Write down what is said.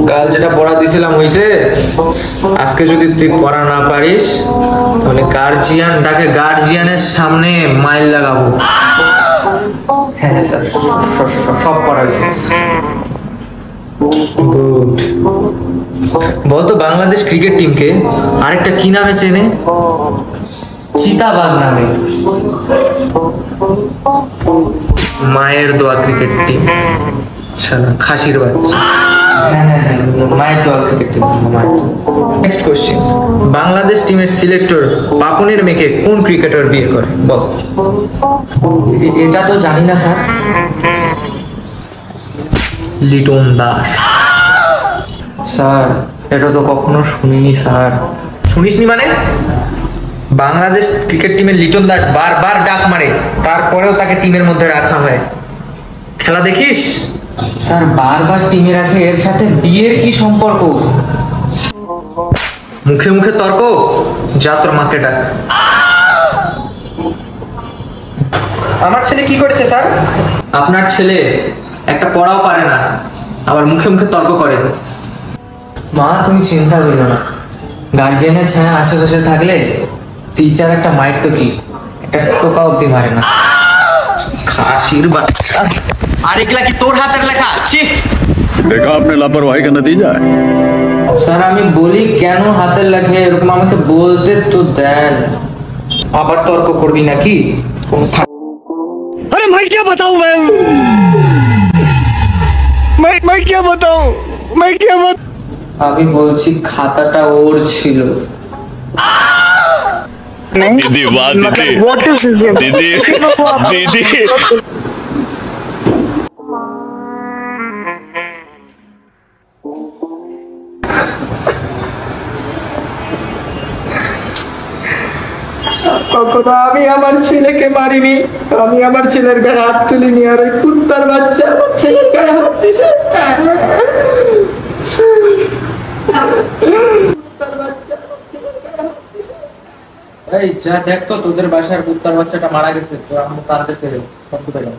কাল যেটা পড়া দিছিলাম হইছে। আজকে যদি তুই পড়া না পারিস তাহলে গার্জিয়ান ডাকে, গার্জিয়ানের সামনে মাইল লাগাবো। হ্যাঁ স্যার, সব পড়া হয়েছে। গুড। বলতো বাংলাদেশ ক্রিকেট টিমকে আরেকটা কি নামে চেনে? চিতাবাঘ নামে। মায়ের দোয়া ক্রিকেট টিম, শালা খাসির বাচ্চা। হ্যাঁ, মায়ের দোয়া cricket team. Next question, Bangladesh টিমের সিলেক্টর পাপনের মেয়েকে কোন ক্রিকেটার বিয়ে করে বল? এটা তো জানি না স্যার। লিটন দাস। স্যার এটা তো কখনো শুনিনি স্যার। শুনিসনি মানে? বাংলাদেশ ক্রিকেট টিমের লিটন দাস বারবার ডাক মারে, তারপরেও তাকে টিমের মধ্যে রাখা হয়। খেলা দেখিস? স্যার বারবার টিমে রাখে, এর সাথে বিয়ের কি সম্পর্ক? মুখে মুখে তর্ক, যা তোর মাকে ডাক। আমার ছেলে কি করেছে স্যার? আপনার ছেলে একটা পড়াও পারে না, আবার মুখে মুখে তর্ক করে। মা তুমি চিন্তা করিও না, গার্জিয়ানের ছায়া আশেপাশে থাকলে টিচার একটা মাইর তো কি, একটা টোকা অব্দি মারে না। খাসির বাচ্চা। আর এগুলা কি তোর হাতের লেখা? देखा आपने लापरवाही का नतीजा है। স্যার আমি বলি কেন হাতের লেখা, এরকম আমাকে বলতে তো দেন। আবার তর্ক করবি নাকি? अरे मैं क्या बताऊं, मैं क्या बताऊं, मैं क्या बता। আমি বলছি খাতাটা ওর ছিল। दीदी वाह दीदी, दीदी दीदी। কখনো আমি আমার ছেলেকে মারিনি, আমি আমার ছেলের গায়ে হাত তুলিনি, আর ওই কুত্তার বাচ্চা আমার ছেলের গায়ে হাত দিছে। এই যা দেখ তো, তোদের বাসার কুত্তার বাচ্চাটা মারা গেছে, তো আম্মু কাঁদতেছে, সব পেলাম।